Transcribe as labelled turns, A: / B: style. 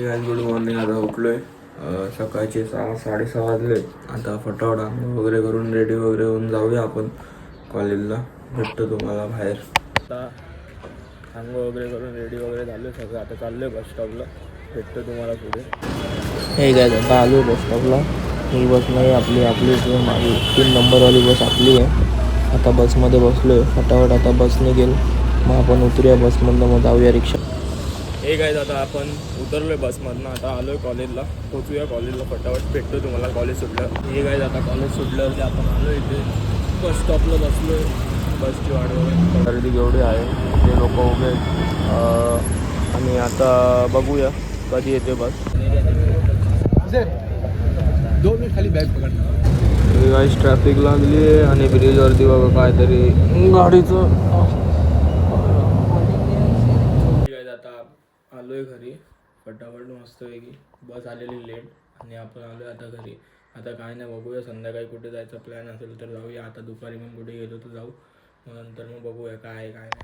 A: Good morning. आता उठलोय सकाळचे 6:30 वाजले. आता फटाफट आंघोळ वगैरे करून रेडी वगैरे होऊन जाऊया आपण कॉलेजला. भेटतो तुम्हाला बाहेर. आता आंघोळ वगैरे करून रेडी वगैरे झालो सगळं. आता चाललोय बस स्टॉपला. भेटतो तुम्हाला पुढे. हे काय आता आलो बस स्टॉपला. ही बस नाही आपली माझी 3 नंबरवाली बस आपली आहे. आता बसमध्ये बसलोय. फटाफट आता बस निघेल, मग आपण उतरूया बसमधनं, मग जाऊया रिक्षा. हे काय आता आपण उतरलोय बसमधनं. आता आलोय कॉलेजला. पोचूया कॉलेजला फटाफट. भेटतो तुम्हाला कॉलेज सुटलं. हे काय आता कॉलेज सुटल्यावरती आपण आलो इथे बस स्टॉपला बसलोय. बसची वाट वगैरे गर्दी केवढी आहे, ते लोक उभे आहेत. आणि आता बघूया कधी येते बस.
B: 2 मिनिट खाली बॅग पकडणार.
A: गाईस ट्रॅफिक लागली आहे आणि ब्रिजवरती बघा काहीतरी गाडीचं. आता आलोय घरी फटाफट मस्तपैकी. बस आलेली लेट आणि आपण आलोय आता घरी. आता काय नाही, बघूया संध्याकाळी कुठे जायचा प्लॅन असेल तर जाऊया. आता दुपारी मग कुठे गेलो तर जाऊ, मग नंतर मग बघूया काय आहे काय नाही.